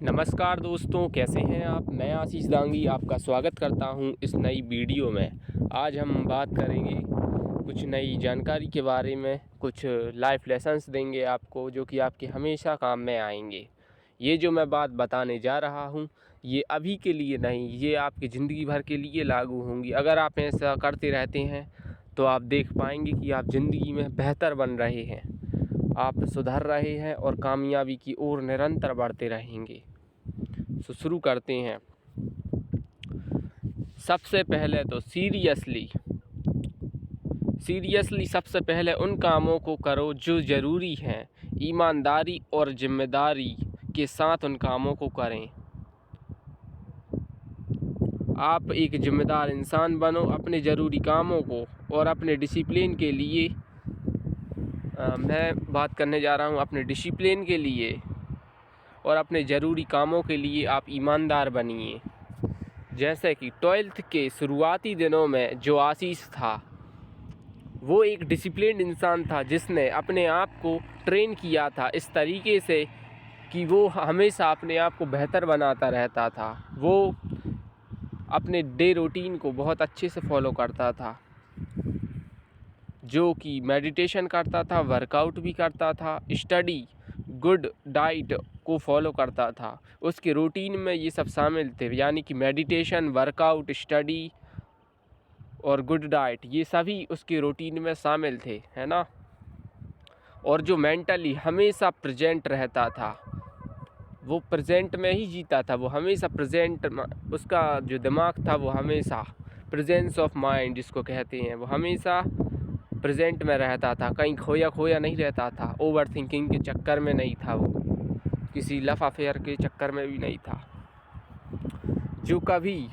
नमस्कार दोस्तों, कैसे हैं आप। मैं आशीष दांगी आपका स्वागत करता हूं इस नई वीडियो में। आज हम बात करेंगे कुछ नई जानकारी के बारे में, कुछ लाइफ लेसन्स देंगे आपको जो कि आपके हमेशा काम में आएंगे। ये जो मैं बात बताने जा रहा हूं ये अभी के लिए नहीं, ये आपकी ज़िंदगी भर के लिए लागू होंगी। अगर आप ऐसा करते रहते हैं तो आप देख पाएंगे कि आप ज़िंदगी में बेहतर बन रहे हैं, आप सुधर रहे हैं और कामयाबी की ओर निरंतर बढ़ते रहेंगे। तो शुरू करते हैं। सबसे पहले तो सीरियसली सबसे पहले उन कामों को करो जो ज़रूरी हैं। ईमानदारी और जिम्मेदारी के साथ उन कामों को करें। आप एक जिम्मेदार इंसान बनो अपने ज़रूरी कामों को और अपने डिसिप्लिन के लिए। मैं बात करने जा रहा हूँ अपने डिसिप्लिन के लिए और अपने ज़रूरी कामों के लिए आप ईमानदार बनिए। जैसे कि 12th के शुरुआती दिनों में जो आशीष था वो एक डिसिप्लिन्ड इंसान था जिसने अपने आप को ट्रेन किया था इस तरीके से कि वो हमेशा अपने आप को बेहतर बनाता रहता था। वो अपने डे रूटीन को बहुत अच्छे से फॉलो करता था, जो कि मेडिटेशन करता था, वर्कआउट भी करता था, स्टडी, गुड डाइट को फॉलो करता था। उसके रूटीन में ये सब शामिल थे, यानी कि मेडिटेशन, वर्कआउट, स्टडी और गुड डाइट, ये सभी उसके रूटीन में शामिल थे, है ना। और जो मेंटली हमेशा प्रेजेंट रहता था, वो प्रेजेंट में ही जीता था। वो हमेशा प्रेजेंट, उसका जो दिमाग था वो हमेशा प्रेजेंस ऑफ माइंड जिसको कहते हैं, वो हमेशा प्रेजेंट में रहता था, कहीं खोया खोया नहीं रहता था। ओवर थिंकिंग के चक्कर में नहीं था, वो किसी लफ अफेयर के चक्कर में भी नहीं था। जो कभी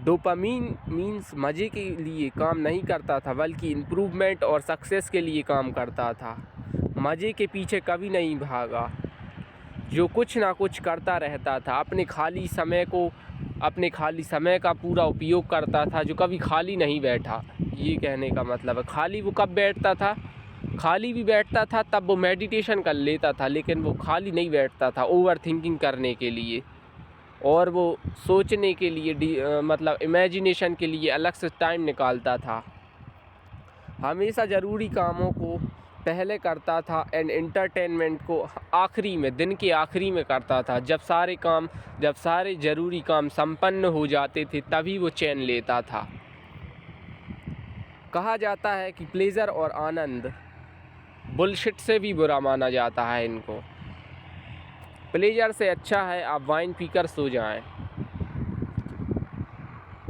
डोपामीन मीन्स मज़े के लिए काम नहीं करता था, बल्कि इम्प्रूवमेंट और सक्सेस के लिए काम करता था। मज़े के पीछे कभी नहीं भागा, जो कुछ ना कुछ करता रहता था। अपने खाली समय का पूरा उपयोग करता था, जो कभी खाली नहीं बैठा। ये कहने का मतलब है, खाली वो कब बैठता था, खाली भी बैठता था तब वो मेडिटेशन कर लेता था, लेकिन वो खाली नहीं बैठता था ओवर थिंकिंग करने के लिए और वो सोचने के लिए मतलब इमेजिनेशन के लिए अलग से टाइम निकालता था। हमेशा ज़रूरी कामों को पहले करता था एंड एंटरटेनमेंट को आखिरी में, दिन के आखिरी में करता था। जब सारे ज़रूरी काम संपन्न हो जाते थे तभी वो चैन लेता था। कहा जाता है कि प्लेजर और आनंद बुलशिट से भी बुरा माना जाता है इनको। प्लेजर से अच्छा है आप वाइन पीकर सो जाएं,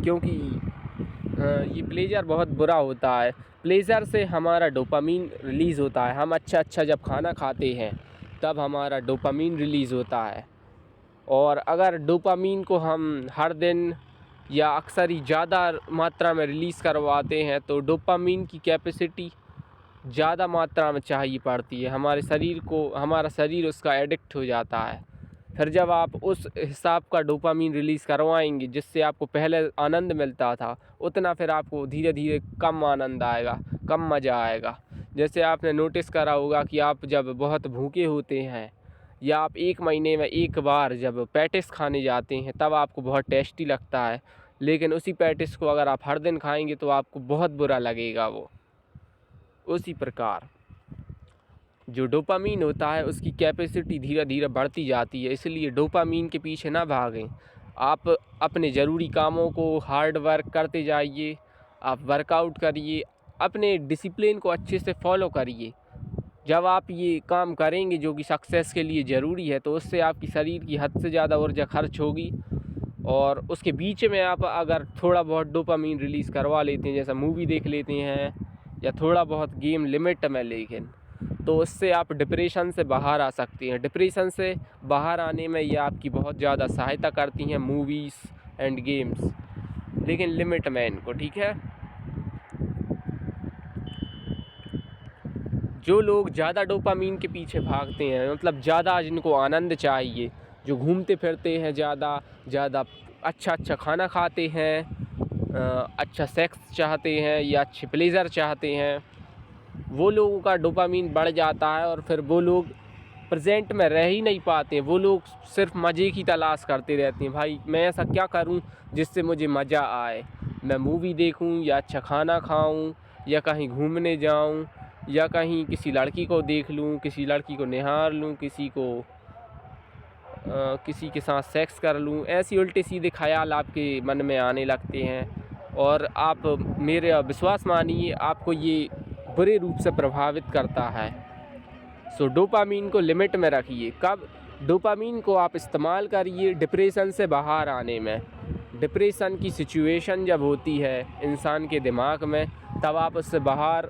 क्योंकि ये प्लेजर बहुत बुरा होता है। प्लेजर से हमारा डोपामीन रिलीज़ होता है। हम अच्छा जब खाना खाते हैं तब हमारा डोपामीन रिलीज़ होता है, और अगर डोपामीन को हम हर दिन या अक्सर ही ज़्यादा मात्रा में रिलीज़ करवाते हैं तो डोपामीन की कैपेसिटी ज़्यादा मात्रा में चाहिए पड़ती है हमारे शरीर को। हमारा शरीर उसका एडिक्ट हो जाता है। फिर जब आप उस हिसाब का डोपामीन रिलीज़ करवाएंगे जिससे आपको पहले आनंद मिलता था, उतना फिर आपको धीरे धीरे कम आनंद आएगा, कम मज़ा आएगा। जैसे आपने नोटिस करा होगा कि आप जब बहुत भूखे होते हैं या आप एक महीने में एक बार जब पैटिस खाने जाते हैं तब आपको बहुत टेस्टी लगता है, लेकिन उसी पैटिस को अगर आप हर दिन खाएंगे तो आपको बहुत बुरा लगेगा वो। उसी प्रकार जो डोपामीन होता है उसकी कैपेसिटी धीरे धीरे बढ़ती जाती है, इसलिए डोपामीन के पीछे ना भागें। आप अपने ज़रूरी कामों को हार्ड वर्क करते जाइए, आप वर्कआउट करिए, अपने डिसिप्लिन को अच्छे से फॉलो करिए। जब आप ये काम करेंगे जो कि सक्सेस के लिए ज़रूरी है, तो उससे आपकी शरीर की हद से ज़्यादा ऊर्जा खर्च होगी, और उसके बीच में आप अगर थोड़ा बहुत डोपामीन रिलीज़ करवा लेते हैं, जैसा मूवी देख लेते हैं या थोड़ा बहुत गेम लिमिट में, लेकिन तो उससे आप डिप्रेशन से बाहर आ सकती हैं। डिप्रेशन से बाहर आने में ये आपकी बहुत ज़्यादा सहायता करती हैं मूवीज़ एंड गेम्स, लेकिन लिमिट में इनको, ठीक है। जो लोग ज़्यादा डोपामीन के पीछे भागते हैं, मतलब ज़्यादा जिनको आनंद चाहिए, जो घूमते फिरते हैं, ज़्यादा अच्छा खाना खाते हैं, अच्छा सेक्स चाहते हैं या अच्छे प्लेजर चाहते हैं, वो लोगों का डोपामीन बढ़ जाता है और फिर वो लोग प्रेजेंट में रह ही नहीं पाते हैं। वो लोग सिर्फ मज़े की तलाश करते रहते हैं, भाई मैं ऐसा क्या करूं जिससे मुझे मज़ा आए, मैं मूवी देखूं या अच्छा खाना खाऊं या कहीं घूमने जाऊं या कहीं किसी लड़की को देख लूं, किसी लड़की को निहार लूं, किसी के साथ सेक्स कर लूं। ऐसी उल्टे सीधे ख्याल आपके मन में आने लगते हैं और आप मेरे विश्वास मानिए आपको ये बुरे रूप से प्रभावित करता है। सो डोपामीन को लिमिट में रखिए। कब डोपामीन को आप इस्तेमाल करिए डिप्रेशन से बाहर आने में। डिप्रेशन की सिचुएशन जब होती है इंसान के दिमाग में, तब आप उससे बाहर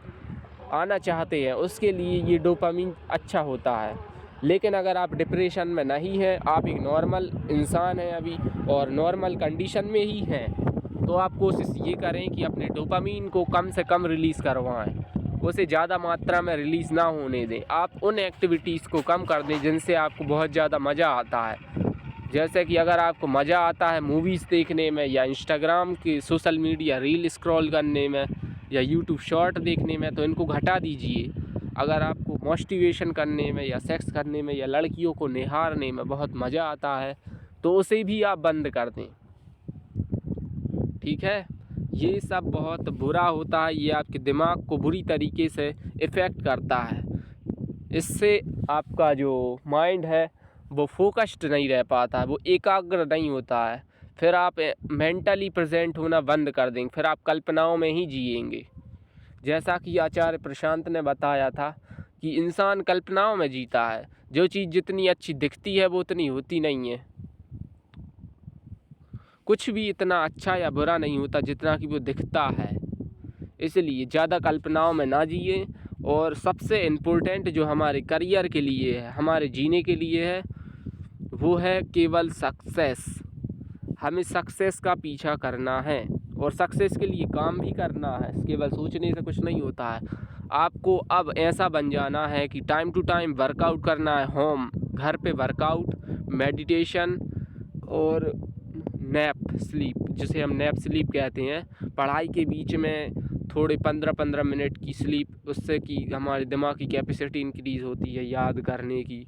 आना चाहते हैं, उसके लिए ये डोपामीन अच्छा होता है। लेकिन अगर आप डिप्रेशन में नहीं हैं, आप एक नॉर्मल इंसान हैं अभी और नॉर्मल कंडीशन में ही हैं, तो आप कोशिश ये करें कि अपने डोपामीन को कम से कम रिलीज़ करवाएं, उसे ज़्यादा मात्रा में रिलीज़ ना होने दें। आप उन एक्टिविटीज़ को कम कर दें जिनसे आपको बहुत ज़्यादा मज़ा आता है। जैसे कि अगर आपको मज़ा आता है मूवीज़ देखने में या इंस्टाग्राम के सोशल मीडिया रील स्क्रॉल करने में या यूट्यूब शॉर्ट देखने में, तो इनको घटा दीजिए। अगर आपको मोटिवेशन करने में या सेक्स करने में या लड़कियों को निहारने में बहुत मज़ा आता है, तो उसे भी आप बंद कर दें, ठीक है। ये सब बहुत बुरा होता है, ये आपके दिमाग को बुरी तरीके से इफ़ेक्ट करता है। इससे आपका जो माइंड है वो फोकस्ड नहीं रह पाता है, वो एकाग्र नहीं होता है। फिर आप मेंटली प्रेजेंट होना बंद कर देंगे, फिर आप कल्पनाओं में ही जिएंगे। जैसा कि आचार्य प्रशांत ने बताया था कि इंसान कल्पनाओं में जीता है। जो चीज़ जितनी अच्छी दिखती है वो उतनी होती नहीं है। कुछ भी इतना अच्छा या बुरा नहीं होता जितना कि वो दिखता है। इसलिए ज़्यादा कल्पनाओं में ना जिए। और सबसे इम्पोर्टेंट जो हमारे करियर के लिए है, हमारे जीने के लिए है, वो है केवल सक्सेस। हमें सक्सेस का पीछा करना है और सक्सेस के लिए काम भी करना है। केवल सोचने से कुछ नहीं होता है। आपको अब ऐसा बन जाना है कि टाइम टू टाइम वर्कआउट करना है, घर पे वर्कआउट, मेडिटेशन और नैप स्लीप, जिसे हम नैप स्लीप कहते हैं। पढ़ाई के बीच में थोड़े 15-15 मिनट की स्लीप, उससे कि हमारे दिमाग की कैपेसिटी इंक्रीज़ होती है याद करने की,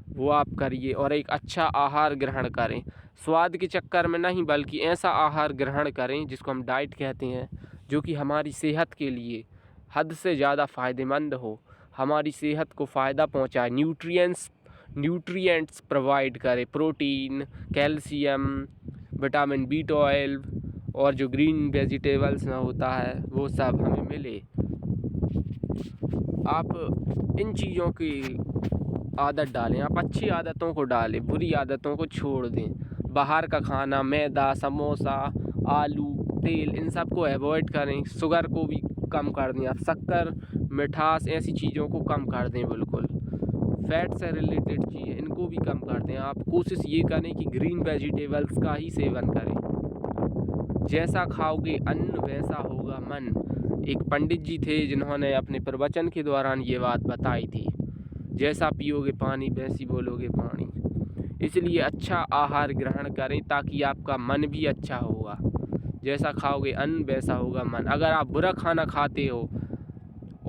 वो आप करिए। और एक अच्छा आहार ग्रहण करें, स्वाद के चक्कर में नहीं बल्कि ऐसा आहार ग्रहण करें जिसको हम डाइट कहते हैं, जो कि हमारी सेहत के लिए हद से ज़्यादा फ़ायदेमंद हो, हमारी सेहत को फ़ायदा पहुंचाए, न्यूट्रिएंट्स प्रोवाइड करे, प्रोटीन, कैल्शियम, विटामिन B12 और जो ग्रीन वेजिटेबल्स में होता है वो सब हमें मिले। आप इन चीज़ों की आदत डालें, आप अच्छी आदतों को डालें, बुरी आदतों को छोड़ दें। बाहर का खाना, मैदा, समोसा, आलू, तेल, इन सब को अवॉइड करें। शुगर को भी कम कर दें, आप शक्कर, मिठास, ऐसी चीज़ों को कम कर दें। बिल्कुल फैट से रिलेटेड चीज़ें इनको भी कम कर दें। आप कोशिश ये करें कि ग्रीन वेजिटेबल्स का ही सेवन करें। जैसा खाओगे अन्न वैसा होगा मन। एक पंडित जी थे जिन्होंने अपने प्रवचन के दौरान ये बात बताई थी, जैसा पियोगे पानी वैसी बोलोगे पानी। इसलिए अच्छा आहार ग्रहण करें ताकि आपका मन भी अच्छा होगा। जैसा खाओगे अन्न वैसा होगा मन। अगर आप बुरा खाना खाते हो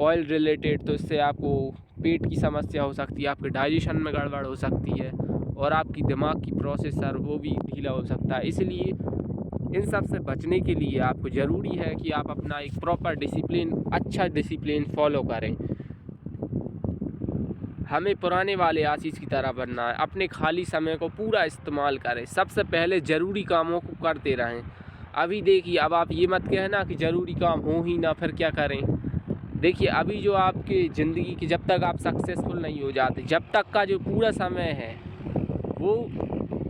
ऑयल रिलेटेड, तो इससे आपको पेट की समस्या हो सकती है, आपके डाइजेशन में गड़बड़ हो सकती है और आपकी दिमाग की प्रोसेसर वो भी ढीला हो सकता है। इसलिए इन सब से बचने के लिए आपको ज़रूरी है कि आप अपना एक प्रॉपर डिसिप्लिन, अच्छा डिसिप्लिन फॉलो करें। हमें पुराने वाले आशीष की तरह बनना है। अपने खाली समय को पूरा इस्तेमाल करें। सबसे पहले ज़रूरी कामों को करते रहें। अभी देखिए, अब आप ये मत कहना कि ज़रूरी काम हो ही ना, फिर क्या करें। देखिए, अभी जो आपकी ज़िंदगी की, जब तक आप सक्सेसफुल नहीं हो जाते, जब तक का जो पूरा समय है वो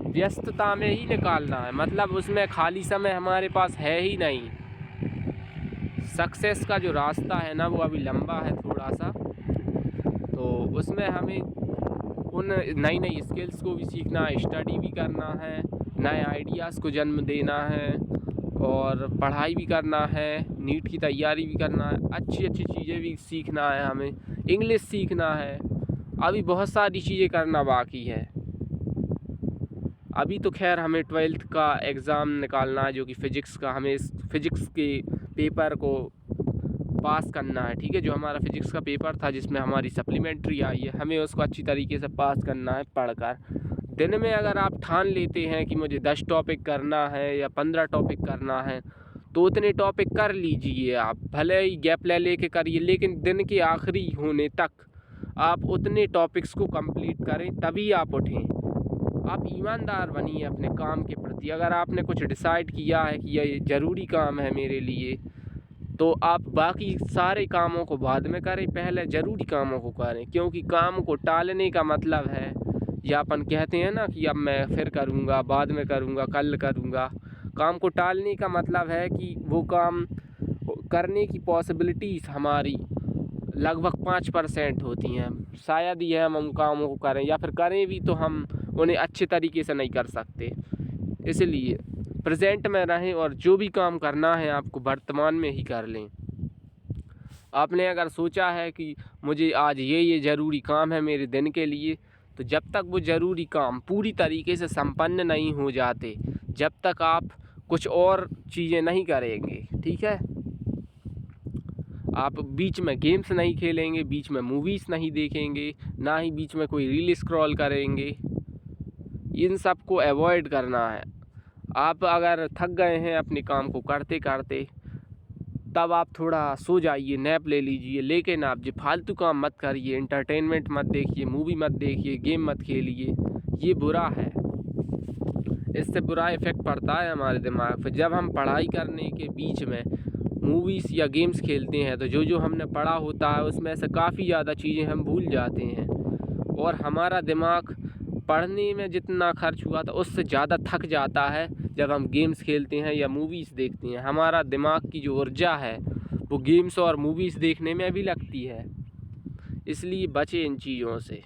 व्यस्तता में ही निकालना है। मतलब उसमें खाली समय हमारे पास है ही नहीं। सक्सेस का जो रास्ता है ना, वो अभी लंबा है थोड़ा सा, तो उसमें हमें उन नई नई स्किल्स को भी सीखना है, स्टडी भी करना है, नए आइडियाज़ को जन्म देना है और पढ़ाई भी करना है, नीट की तैयारी भी करना है, अच्छी अच्छी चीज़ें भी सीखना है, हमें इंग्लिश सीखना है। अभी बहुत सारी चीज़ें करना बाकी है। अभी तो खैर हमें 12th का एग्ज़ाम निकालना है, जो कि फ़िज़िक्स का। हमें इस फ़िज़िक्स के पेपर को पास करना है, ठीक है। जो हमारा फिजिक्स का पेपर था जिसमें हमारी सप्लीमेंट्री आई है, हमें उसको अच्छी तरीके से पास करना है पढ़कर। दिन में अगर आप ठान लेते हैं कि मुझे 10 टॉपिक करना है या 15 टॉपिक करना है, तो उतने टॉपिक कर लीजिए आप, भले ही गैप ले लेके करिए, लेकिन दिन के आखिरी होने तक आप उतने टॉपिक्स को कंप्लीट करें, तभी आप उठें। आप ईमानदार बनिए अपने काम के प्रति। अगर आपने कुछ डिसाइड किया है कि ये ज़रूरी काम है मेरे लिए, तो आप बाकी सारे कामों को बाद में करें, पहले ज़रूरी कामों को करें। क्योंकि काम को टालने का मतलब है, या अपन कहते हैं ना कि अब मैं फिर करूँगा, बाद में करूँगा, कल करूँगा। काम को टालने का मतलब है कि वो काम करने की पॉसिबिलिटीज़ हमारी लगभग 5% होती हैं। शायद ही हम उन कामों को करें, या फिर करें भी तो हम उन्हें अच्छे तरीके से नहीं कर सकते। इसलिए प्रेजेंट में रहें और जो भी काम करना है आपको वर्तमान में ही कर लें। आपने अगर सोचा है कि मुझे आज ये ज़रूरी काम है मेरे दिन के लिए, तो जब तक वो ज़रूरी काम पूरी तरीके से संपन्न नहीं हो जाते, जब तक आप कुछ और चीज़ें नहीं करेंगे, ठीक है। आप बीच में गेम्स नहीं खेलेंगे, बीच में मूवीज़ नहीं देखेंगे, ना ही बीच में कोई रील स्क्रॉल करेंगे। इन सब को अवॉइड करना है। आप अगर थक गए हैं अपने काम को करते करते, तब आप थोड़ा सो जाइए, नैप ले लीजिए, लेकिन आप जो फालतू काम मत करिए, एंटरटेनमेंट मत देखिए, मूवी मत देखिए, गेम मत खेलिए। ये बुरा है, इससे बुरा इफ़ेक्ट पड़ता है हमारे दिमाग पर। जब हम पढ़ाई करने के बीच में मूवीज़ या गेम्स खेलते हैं, तो जो हमने पढ़ा होता है उसमें से काफ़ी ज़्यादा चीज़ें हम भूल जाते हैं, और हमारा दिमाग पढ़ने में जितना खर्च हुआ था उससे ज़्यादा थक जाता है जब हम गेम्स खेलते हैं या मूवीज़ देखते हैं। हमारा दिमाग की जो ऊर्जा है वो गेम्स और मूवीज़ देखने में भी लगती है। इसलिए बचें इन चीज़ों से।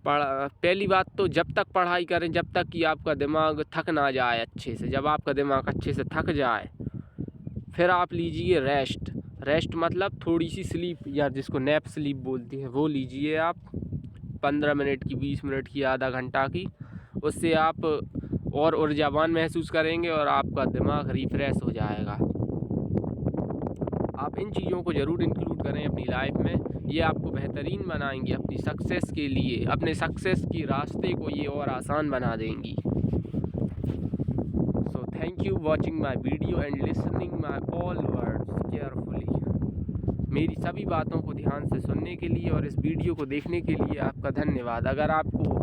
पहली बात तो जब तक पढ़ाई करें जब तक कि आपका दिमाग थक ना जाए अच्छे से। जब आपका दिमाग अच्छे से थक जाए, फिर आप लीजिए रेस्ट मतलब थोड़ी सी स्लीप, या जिसको नैप स्लीप बोलती है, वो लीजिए आप 15 मिनट की, 20 मिनट की, आधा घंटा की। उससे आप और ऊर्जावान महसूस करेंगे और आपका दिमाग रिफ़्रेश हो जाएगा। आप इन चीज़ों को ज़रूर इंक्लूड करें अपनी लाइफ में। ये आपको बेहतरीन बनाएंगी अपनी सक्सेस के लिए। अपने सक्सेस के रास्ते को ये और आसान बना देंगी। So thank you watching my video and listening my all words carefully. मेरी सभी बातों को ध्यान से सुनने के लिए और इस वीडियो को देखने के लिए आपका धन्यवाद। अगर आपको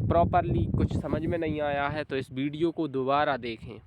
प्रॉपरली कुछ समझ में नहीं आया है तो इस वीडियो को दोबारा देखें।